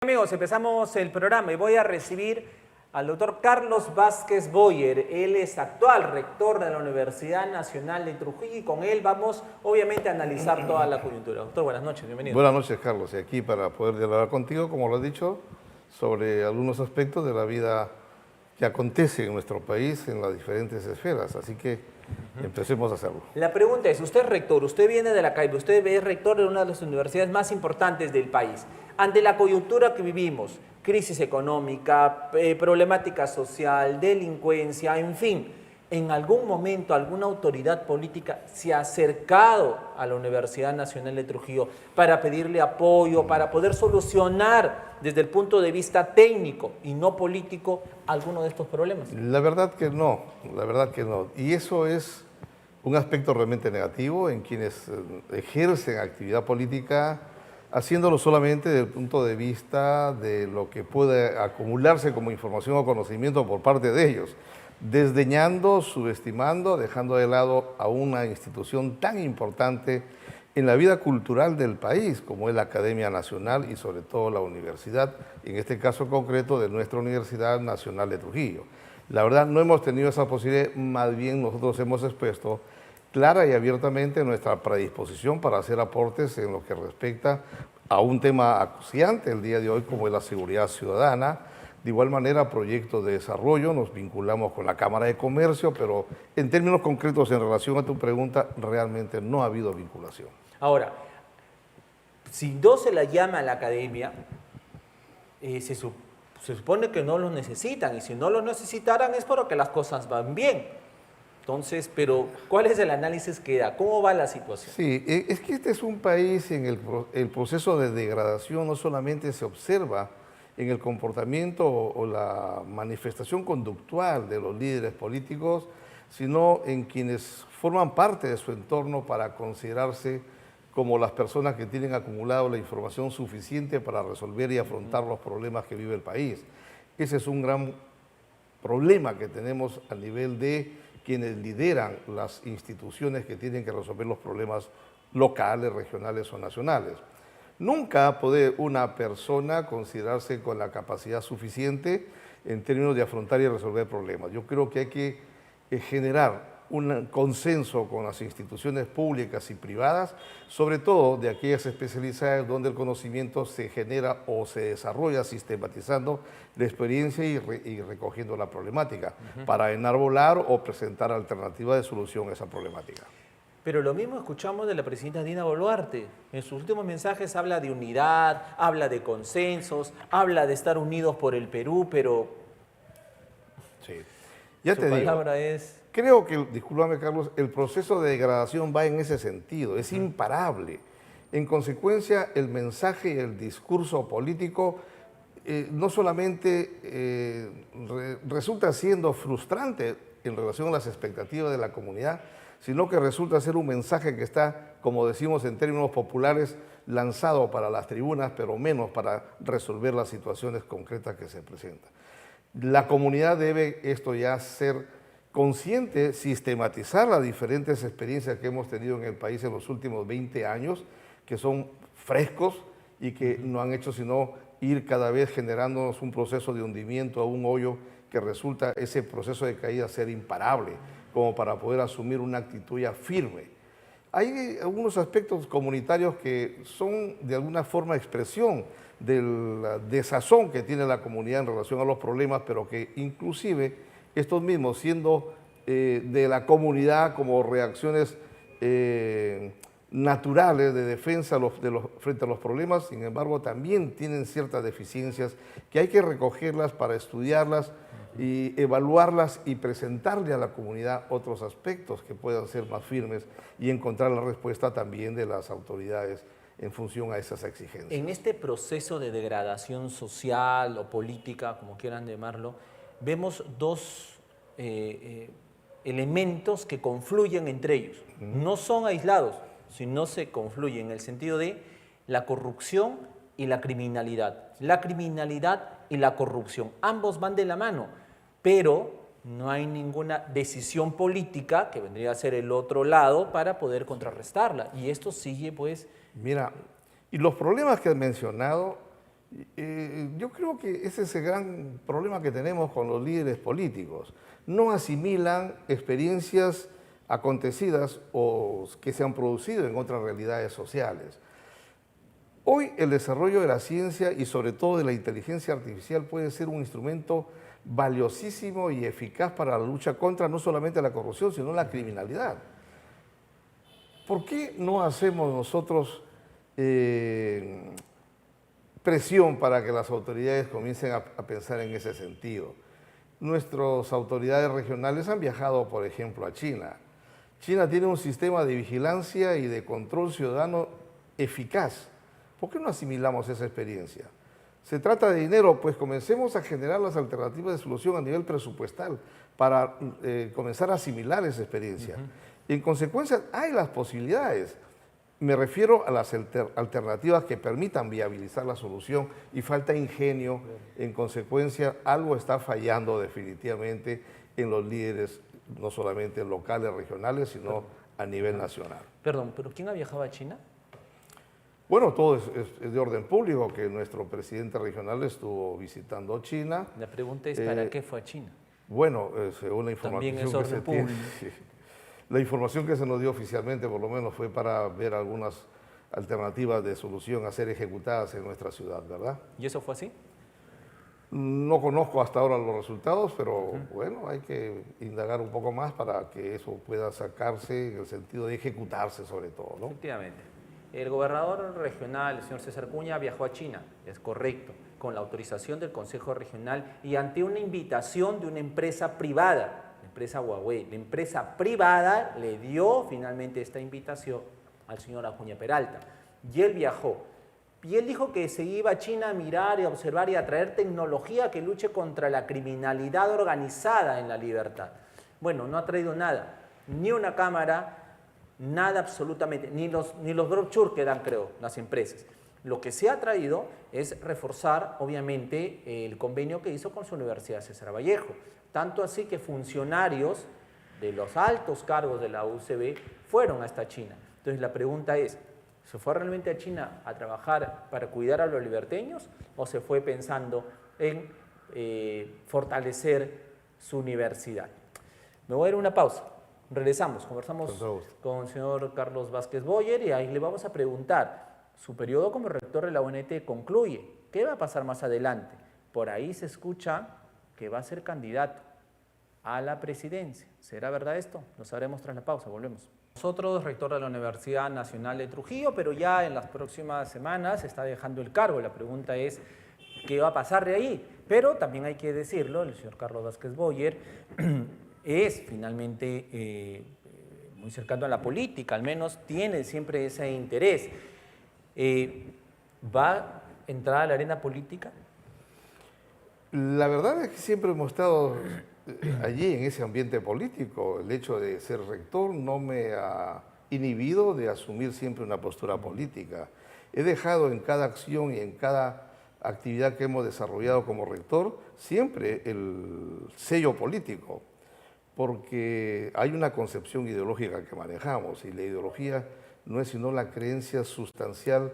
Amigos, empezamos el programa y voy a recibir al doctor Carlos Vázquez Boyer. Él es actual rector de la Universidad Nacional de Trujillo y con él vamos obviamente a analizar toda la coyuntura. Doctor, buenas noches, bienvenido. Buenas noches, Carlos, y aquí para poder dialogar contigo, como lo has dicho, sobre algunos aspectos de la vida que acontece en nuestro país en las diferentes esferas, así que empecemos a hacerlo. La pregunta es, usted es rector, usted viene de la CAIB, usted es rector de una de las universidades más importantes del país. Ante la coyuntura que vivimos, crisis económica, problemática social, delincuencia, en fin, ¿en algún momento alguna autoridad política se ha acercado a la Universidad Nacional de Trujillo para pedirle apoyo, para poder solucionar desde el punto de vista técnico y no político alguno de estos problemas? La verdad que no, y eso es un aspecto realmente negativo en quienes ejercen actividad política, haciéndolo solamente desde el punto de vista de lo que puede acumularse como información o conocimiento por parte de ellos, desdeñando, subestimando, dejando de lado a una institución tan importante en la vida cultural del país, como es la Academia Nacional y sobre todo la universidad, en este caso concreto de nuestra Universidad Nacional de Trujillo. La verdad no hemos tenido esa posibilidad, más bien nosotros hemos expuesto clara y abiertamente nuestra predisposición para hacer aportes en lo que respecta a un tema acuciante el día de hoy como es la seguridad ciudadana. De igual manera, proyectos de desarrollo, nos vinculamos con la Cámara de Comercio, pero en términos concretos en relación a tu pregunta, realmente no ha habido vinculación. Ahora, si no se la llama a la academia, se supone que no lo necesitan, y si no lo necesitaran es porque las cosas van bien. Entonces, pero ¿cuál es el análisis que da? ¿Cómo va la situación? Sí, es que este es un país en el proceso de degradación no solamente se observa en el comportamiento o la manifestación conductual de los líderes políticos, sino en quienes forman parte de su entorno para considerarse como las personas que tienen acumulado la información suficiente para resolver y afrontar los problemas que vive el país. Ese es un gran problema que tenemos a nivel de quienes lideran las instituciones que tienen que resolver los problemas locales, regionales o nacionales. Nunca puede una persona considerarse con la capacidad suficiente en términos de afrontar y resolver problemas. Yo creo que hay que generar un consenso con las instituciones públicas y privadas, sobre todo de aquellas especializadas donde el conocimiento se genera o se desarrolla sistematizando la experiencia y recogiendo la problemática para enarbolar o presentar alternativas de solución a esa problemática. Pero lo mismo escuchamos de la presidenta Dina Boluarte. En sus últimos mensajes habla de unidad, habla de consensos, habla de estar unidos por el Perú, pero sí. Ya su te digo, palabra es... Creo que, discúlpame Carlos, el proceso de degradación va en ese sentido, es imparable. En consecuencia, el mensaje y el discurso político no solamente resulta siendo frustrante en relación a las expectativas de la comunidad, sino que resulta ser un mensaje que está, como decimos en términos populares, lanzado para las tribunas, pero menos para resolver las situaciones concretas que se presentan. La comunidad debe esto ya ser consciente, sistematizar las diferentes experiencias que hemos tenido en el país en los últimos 20 años, que son frescos y que no han hecho sino ir cada vez generándonos un proceso de hundimiento a un hoyo que resulta ese proceso de caída ser imparable, como para poder asumir una actitud ya firme. Hay algunos aspectos comunitarios que son de alguna forma expresión del desazón que tiene la comunidad en relación a los problemas, pero que inclusive estos mismos siendo de la comunidad como reacciones naturales de defensa frente a los problemas, sin embargo también tienen ciertas deficiencias que hay que recogerlas para estudiarlas y evaluarlas y presentarle a la comunidad otros aspectos que puedan ser más firmes y encontrar la respuesta también de las autoridades en función a esas exigencias. En este proceso de degradación social o política, como quieran llamarlo, vemos dos elementos que confluyen entre ellos. No son aislados, sino se confluyen en el sentido de la corrupción y la criminalidad. La criminalidad y la corrupción, ambos van de la mano, pero no hay ninguna decisión política, que vendría a ser el otro lado, para poder contrarrestarla. Y esto sigue, pues... Mira, y los problemas que has mencionado Yo creo que ese es el gran problema que tenemos con los líderes políticos. No asimilan experiencias acontecidas o que se han producido en otras realidades sociales. Hoy el desarrollo de la ciencia y sobre todo de la inteligencia artificial puede ser un instrumento valiosísimo y eficaz para la lucha contra no solamente la corrupción, sino la criminalidad. ¿Por qué no hacemos nosotros presión para que las autoridades comiencen a pensar en ese sentido? Nuestras autoridades regionales han viajado, por ejemplo, a China. China tiene un sistema de vigilancia y de control ciudadano eficaz. ¿Por qué no asimilamos esa experiencia? Se trata de dinero, pues comencemos a generar las alternativas de solución a nivel presupuestal para comenzar a asimilar esa experiencia. En consecuencia, hay las posibilidades. Me refiero a las alternativas que permitan viabilizar la solución y falta ingenio. En consecuencia, algo está fallando definitivamente en los líderes, no solamente locales, regionales, sino a nivel nacional. Perdón, ¿pero quién ha viajado a China? Bueno, todo es de orden público, que nuestro presidente regional estuvo visitando China. La pregunta es, ¿para qué fue a China? Bueno, según la información También es que se orden tiene, público. sí. La información que se nos dio oficialmente, por lo menos, fue para ver algunas alternativas de solución a ser ejecutadas en nuestra ciudad, ¿verdad? ¿Y eso fue así? No conozco hasta ahora los resultados, pero bueno, hay que indagar un poco más para que eso pueda sacarse en el sentido de ejecutarse sobre todo, ¿no? Efectivamente. El gobernador regional, el señor César Cuña, viajó a China, es correcto, con la autorización del Consejo Regional y ante una invitación de una empresa privada, la empresa Huawei. La empresa privada le dio finalmente esta invitación al señor Acuña Peralta y él viajó. Y él dijo que se iba a China a mirar y a observar y a traer tecnología que luche contra la criminalidad organizada en la libertad. Bueno, no ha traído nada, ni una cámara, nada absolutamente, ni los brochures que dan, creo, las empresas. Lo que se ha traído es reforzar, obviamente, el convenio que hizo con su Universidad César Vallejo. Tanto así que funcionarios de los altos cargos de la UCB fueron hasta China. Entonces la pregunta es, ¿se fue realmente a China a trabajar para cuidar a los liberteños o se fue pensando en fortalecer su universidad? Me voy a ir a una pausa. Regresamos, conversamos con el señor Carlos Vázquez Boyer y ahí le vamos a preguntar, su periodo como rector de la UNT concluye, ¿qué va a pasar más adelante? Por ahí se escucha que va a ser candidato a la presidencia. ¿Será verdad esto? Lo sabremos tras la pausa, volvemos. Nosotros, rector de la Universidad Nacional de Trujillo, pero ya en las próximas semanas está dejando el cargo. La pregunta es, ¿qué va a pasar de ahí? Pero también hay que decirlo, el señor Carlos Vázquez Boyer es finalmente muy cercano a la política, al menos tiene siempre ese interés. ¿Va a entrar a la arena política? La verdad es que siempre hemos estado allí en ese ambiente político. El hecho de ser rector no me ha inhibido de asumir siempre una postura política. He dejado en cada acción y en cada actividad que hemos desarrollado como rector siempre el sello político, porque hay una concepción ideológica que manejamos y la ideología no es sino la creencia sustancial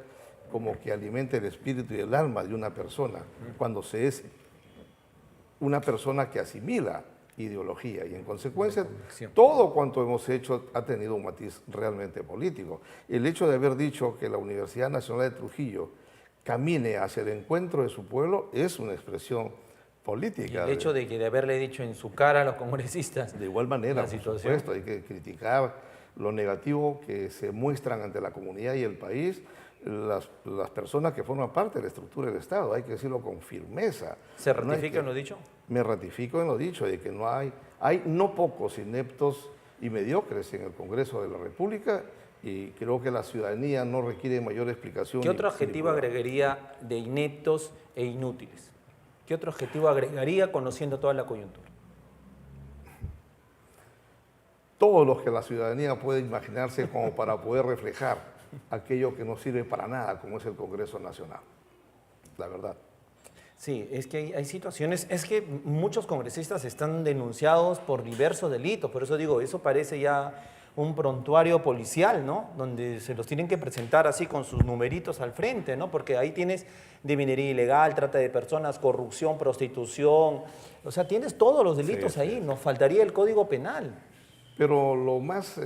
como que alimenta el espíritu y el alma de una persona cuando se es una persona que asimila ideología y en consecuencia todo cuanto hemos hecho ha tenido un matiz realmente político. El hecho de haber dicho que la Universidad Nacional de Trujillo camine hacia el encuentro de su pueblo es una expresión política. Y el hecho de haberle dicho en su cara a los congresistas. De igual manera, por supuesto, hay que criticar lo negativo que se muestran ante la comunidad y el país las personas que forman parte de la estructura del Estado, hay que decirlo con firmeza. ¿Se ratifica en lo dicho? Me ratifico en lo dicho, de que no hay no pocos ineptos y mediocres en el Congreso de la República y creo que la ciudadanía no requiere mayor explicación. ¿Qué otro adjetivo agregaría de ineptos e inútiles? ¿Qué otro adjetivo agregaría conociendo toda la coyuntura? Todos los que la ciudadanía puede imaginarse como para poder reflejar aquello que no sirve para nada, como es el Congreso Nacional, la verdad. Sí, es que hay situaciones, es que muchos congresistas están denunciados por diversos delitos, por eso digo, eso parece ya un prontuario policial, ¿no? Donde se los tienen que presentar así con sus numeritos al frente, ¿no? Porque ahí tienes de minería ilegal, trata de personas, corrupción, prostitución, o sea, tienes todos los delitos Sí, ahí, sí. nos faltaría el Código Penal. Pero lo más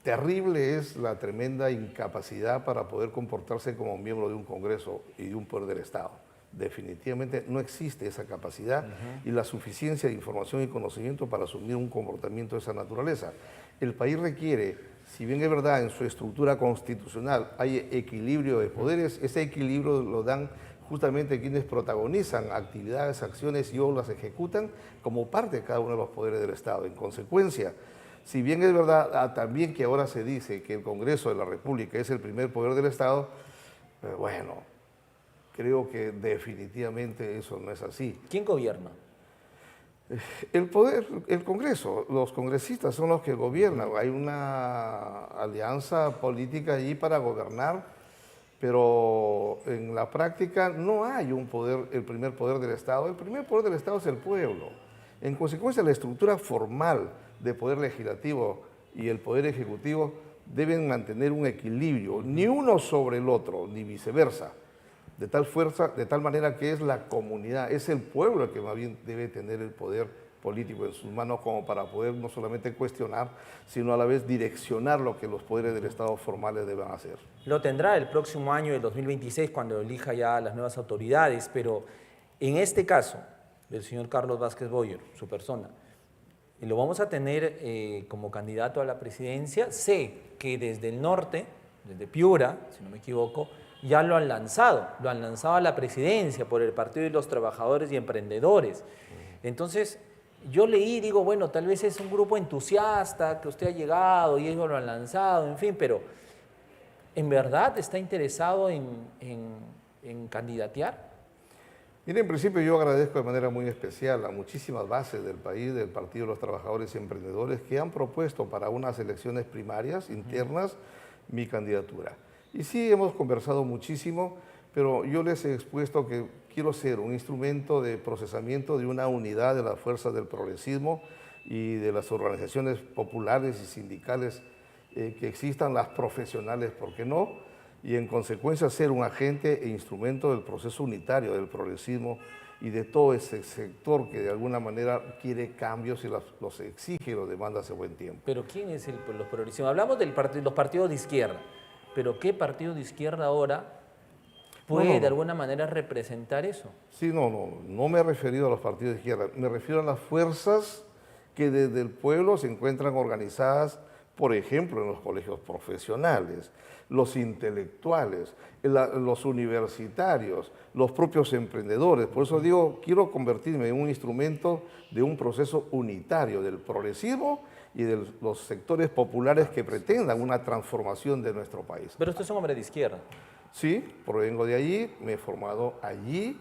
terrible es la tremenda incapacidad para poder comportarse como miembro de un Congreso y de un poder del Estado. Definitivamente no existe esa capacidad y la suficiencia de información y conocimiento para asumir un comportamiento de esa naturaleza. El país requiere, si bien es verdad en su estructura constitucional hay equilibrio de poderes, ese equilibrio lo dan justamente quienes protagonizan actividades, acciones y o las ejecutan como parte de cada uno de los poderes del Estado. En consecuencia, si bien es verdad también que ahora se dice que el Congreso de la República es el primer poder del Estado, bueno, creo que definitivamente eso no es así. ¿Quién gobierna? El poder, el Congreso, los congresistas son los que gobiernan. Hay una alianza política allí para gobernar, pero en la práctica no hay un poder, el primer poder del Estado. El primer poder del Estado es el pueblo. En consecuencia, la estructura formal de poder legislativo y el poder ejecutivo deben mantener un equilibrio, ni uno sobre el otro, ni viceversa. De tal fuerza, de tal manera que es la comunidad, es el pueblo el que más bien debe tener el poder político en sus manos como para poder no solamente cuestionar, sino a la vez direccionar lo que los poderes del Estado formales deban hacer. Lo tendrá el próximo año, el 2026, cuando elija ya las nuevas autoridades, pero en este caso del señor Carlos Vázquez Boyer, su persona, y lo vamos a tener como candidato a la presidencia. Sé que desde el norte, desde Piura, si no me equivoco, ya lo han lanzado a la presidencia por el Partido de los Trabajadores y Emprendedores. Entonces, yo leí, digo, bueno, tal vez es un grupo entusiasta que usted ha llegado y ellos lo han lanzado, en fin, pero ¿en verdad está interesado en candidatear? Mire, en principio yo agradezco de manera muy especial a muchísimas bases del país, del Partido de los Trabajadores y Emprendedores, que han propuesto para unas elecciones primarias internas mi candidatura. Y sí, hemos conversado muchísimo, pero yo les he expuesto que quiero ser un instrumento de procesamiento de una unidad de las fuerzas del progresismo y de las organizaciones populares y sindicales que existan, las profesionales, ¿por qué no? Y en consecuencia ser un agente e instrumento del proceso unitario del progresismo y de todo ese sector que de alguna manera quiere cambios y los exige y los demanda hace buen tiempo. Pero ¿quién es los progresistas? Hablamos de los partidos de izquierda, pero ¿qué partido de izquierda ahora puede de alguna manera representar eso? Sí, no me he referido a los partidos de izquierda, me refiero a las fuerzas que desde el pueblo se encuentran organizadas, por ejemplo, en los colegios profesionales, los intelectuales, los universitarios, los propios emprendedores. Por eso digo, quiero convertirme en un instrumento de un proceso unitario del progresismo y de los sectores populares que pretendan una transformación de nuestro país. Pero usted es un hombre de izquierda. Sí, provengo de allí, me he formado allí.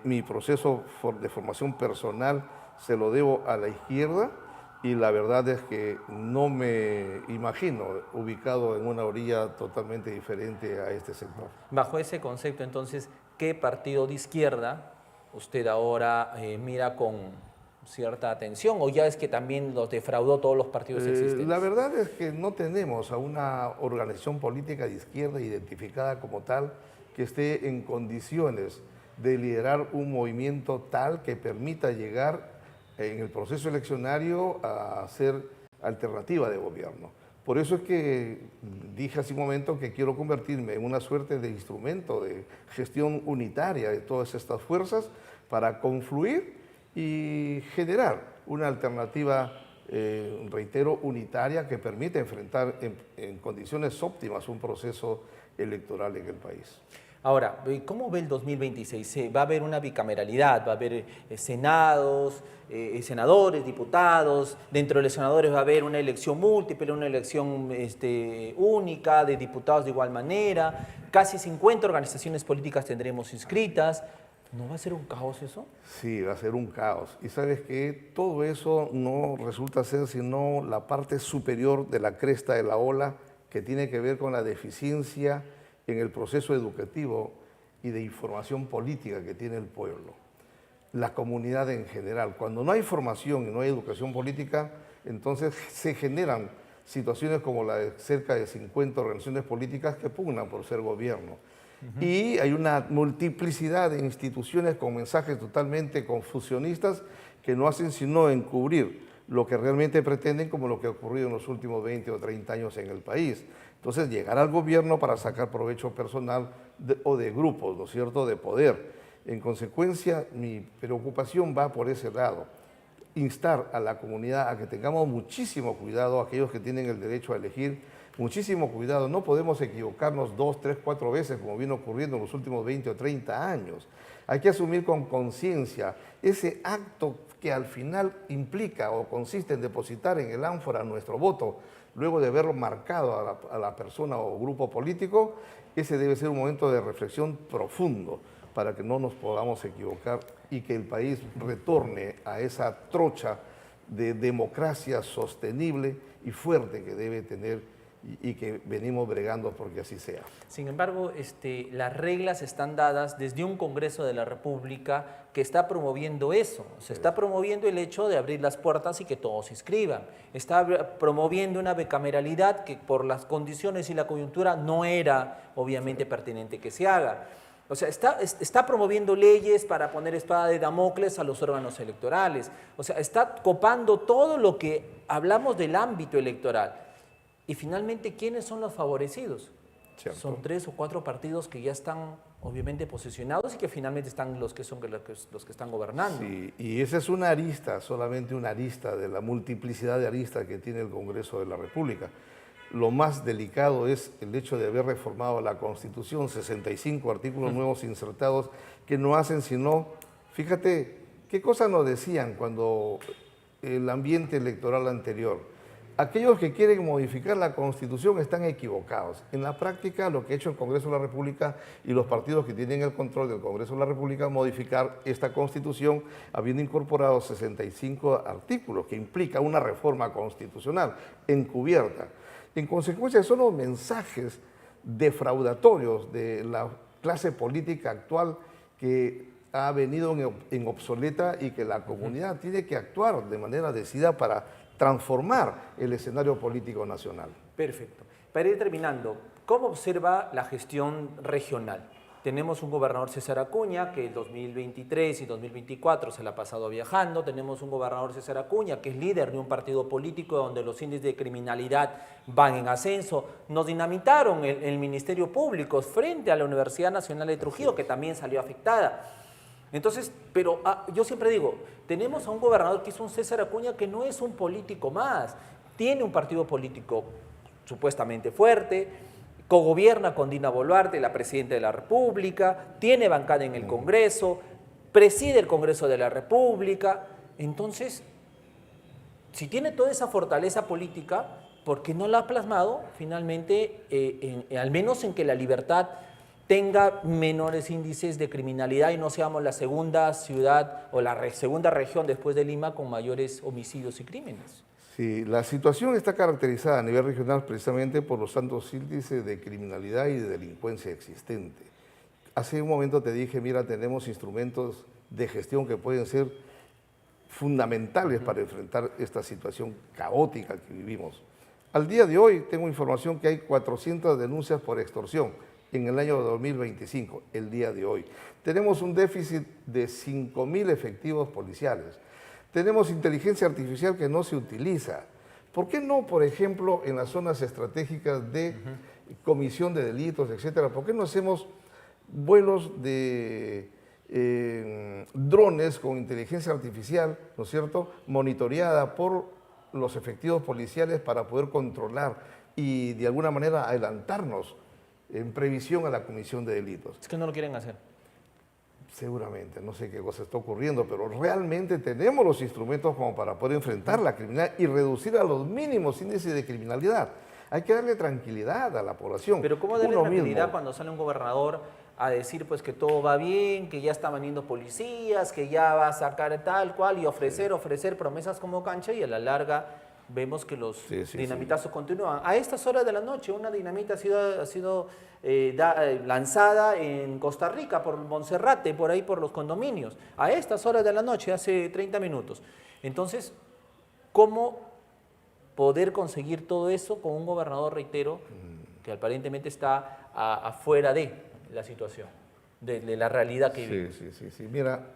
Mi proceso de formación personal se lo debo a la izquierda y la verdad es que no me imagino ubicado en una orilla totalmente diferente a este sector. Bajo ese concepto, entonces, ¿qué partido de izquierda usted ahora mira con cierta atención, o ya es que también los defraudó todos los partidos existentes? La verdad es que no tenemos a una organización política de izquierda identificada como tal que esté en condiciones de liderar un movimiento tal que permita llegar en el proceso eleccionario a ser alternativa de gobierno. Por eso es que dije hace un momento que quiero convertirme en una suerte de instrumento de gestión unitaria de todas estas fuerzas para confluir y generar una alternativa, reitero, unitaria que permita enfrentar en condiciones óptimas un proceso electoral en el país. Ahora, ¿cómo ve el 2026? ¿Va a haber una bicameralidad? ¿Va a haber senadores, diputados? Dentro de los senadores va a haber una elección múltiple, una elección única, de diputados de igual manera. Casi 50 organizaciones políticas tendremos inscritas. ¿No va a ser un caos eso? Sí, va a ser un caos. Y sabes que todo eso no resulta ser sino la parte superior de la cresta de la ola que tiene que ver con la deficiencia en el proceso educativo y de información política que tiene el pueblo, la comunidad en general. Cuando no hay formación y no hay educación política, entonces se generan situaciones como la de cerca de 50 organizaciones políticas que pugnan por ser gobierno. Y hay una multiplicidad de instituciones con mensajes totalmente confusionistas que no hacen sino encubrir lo que realmente pretenden, como lo que ha ocurrido en los últimos 20 o 30 años en el país. Entonces, llegar al gobierno para sacar provecho personal o de grupos, ¿no es cierto?, de poder. En consecuencia, mi preocupación va por ese lado. Instar a la comunidad a que tengamos muchísimo cuidado, aquellos que tienen el derecho a elegir, muchísimo cuidado. No podemos equivocarnos 2, 3, 4 veces como viene ocurriendo en los últimos 20 o 30 años. Hay que asumir con conciencia ese acto que al final implica o consiste en depositar en el ánfora nuestro voto, luego de haberlo marcado a la persona o grupo político. Ese debe ser un momento de reflexión profundo para que no nos podamos equivocar y que el país retorne a esa trocha de democracia sostenible y fuerte que debe tener y que venimos bregando porque así sea. Sin embargo, las reglas están dadas desde un Congreso de la República que está promoviendo eso. Se está promoviendo el hecho de abrir las puertas y que todos se inscriban. Está promoviendo una bicameralidad que por las condiciones y la coyuntura no era obviamente pertinente que se haga. O sea, está promoviendo leyes para poner espada de Damocles a los órganos electorales. O sea, está copando todo lo que hablamos del ámbito electoral. Y finalmente, ¿quiénes son los favorecidos? ¿Cierto? Son 3 o 4 partidos que ya están obviamente posicionados y que finalmente están los que están gobernando. Sí, y esa es una arista, solamente una arista de la multiplicidad de aristas que tiene el Congreso de la República. Lo más delicado es el hecho de haber reformado la Constitución, 65 artículos nuevos insertados que no hacen sino, fíjate, ¿qué cosas nos decían cuando el ambiente electoral anterior? Aquellos que quieren modificar la Constitución están equivocados. En la práctica, lo que ha hecho el Congreso de la República y los partidos que tienen el control del Congreso de la República, modificar esta Constitución habiendo incorporado 65 artículos, que implica una reforma constitucional encubierta. En consecuencia, son los mensajes defraudatorios de la clase política actual que ha venido en obsoleta y que la comunidad tiene que actuar de manera decidida para transformar el escenario político nacional. Perfecto. Para ir terminando, ¿cómo observa la gestión regional? Tenemos un gobernador César Acuña que el 2023 y 2024 se la ha pasado viajando. Tenemos un gobernador César Acuña que es líder de un partido político donde los índices de criminalidad van en ascenso. Nos dinamitaron el Ministerio Público frente a la Universidad Nacional de Trujillo, que también salió afectada. Entonces, pero yo siempre digo, tenemos a un gobernador que es un César Acuña que no es un político más, tiene un partido político supuestamente fuerte, cogobierna con Dina Boluarte, la presidenta de la República, tiene bancada en el Congreso, preside el Congreso de la República. Entonces, si tiene toda esa fortaleza política, ¿por qué no la ha plasmado finalmente, al menos en que la libertad tenga menores índices de criminalidad y no seamos la segunda ciudad o la segunda región después de Lima con mayores homicidios y crímenes? Sí, la situación está caracterizada a nivel regional precisamente por los altos índices de criminalidad y de delincuencia existente. Hace un momento te dije, mira, tenemos instrumentos de gestión que pueden ser fundamentales para enfrentar esta situación caótica que vivimos. Al día de hoy tengo información que hay 400 denuncias por extorsión en el año 2025, el día de hoy. Tenemos un déficit de 5.000 efectivos policiales. Tenemos inteligencia artificial que no se utiliza. ¿Por qué no, por ejemplo, en las zonas estratégicas de comisión de delitos, etcétera, por qué no hacemos vuelos de drones con inteligencia artificial, ¿no es cierto?, monitoreada por los efectivos policiales para poder controlar y de alguna manera adelantarnos en previsión a la comisión de delitos? Es que no lo quieren hacer. Seguramente, no sé qué cosa está ocurriendo, pero realmente tenemos los instrumentos como para poder enfrentar la criminalidad y reducir a los mínimos índices de criminalidad. Hay que darle tranquilidad a la población. Pero ¿cómo darle tranquilidad cuando sale un gobernador a decir pues que todo va bien, que ya están viniendo policías, que ya va a sacar tal cual y ofrecer promesas como cancha y a la larga vemos que los dinamitazos continúan? A estas horas de la noche una dinamita ha sido lanzada en Costa Rica por Monserrate, por ahí por los condominios, a estas horas de la noche, hace 30 minutos. Entonces, ¿cómo poder conseguir todo eso con un gobernador, reitero, que aparentemente está afuera de la situación, de la realidad que vivimos. Sí. Mira,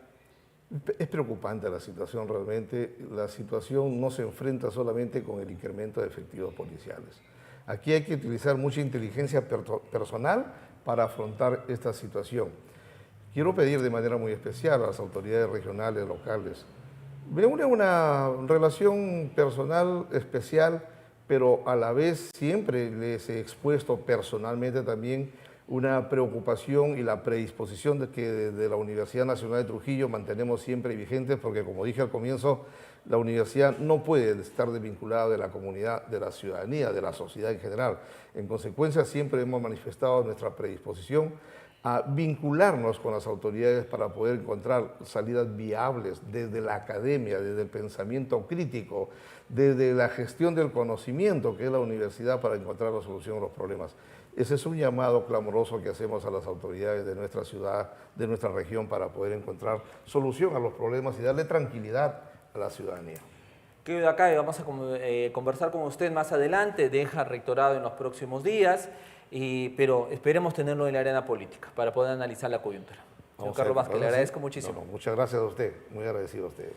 es preocupante la situación realmente. La situación no se enfrenta solamente con el incremento de efectivos policiales. Aquí hay que utilizar mucha inteligencia personal para afrontar esta situación. Quiero pedir de manera muy especial a las autoridades regionales, locales, me une una relación personal especial, pero a la vez siempre les he expuesto personalmente también una preocupación y la predisposición de que desde la Universidad Nacional de Trujillo mantenemos siempre vigentes, porque como dije al comienzo, la universidad no puede estar desvinculada de la comunidad, de la ciudadanía, de la sociedad en general. En consecuencia, siempre hemos manifestado nuestra predisposición a vincularnos con las autoridades para poder encontrar salidas viables desde la academia, desde el pensamiento crítico, desde la gestión del conocimiento, que es la universidad, para encontrar la solución a los problemas. Ese es un llamado clamoroso que hacemos a las autoridades de nuestra ciudad, de nuestra región, para poder encontrar solución a los problemas y darle tranquilidad a la ciudadanía. Quedo acá y vamos a conversar con usted más adelante, deja rectorado en los próximos días, pero esperemos tenerlo en la arena política para poder analizar la coyuntura. Señor Carlos Vázquez, le agradezco muchísimo. Muchas gracias a usted, muy agradecido a ustedes.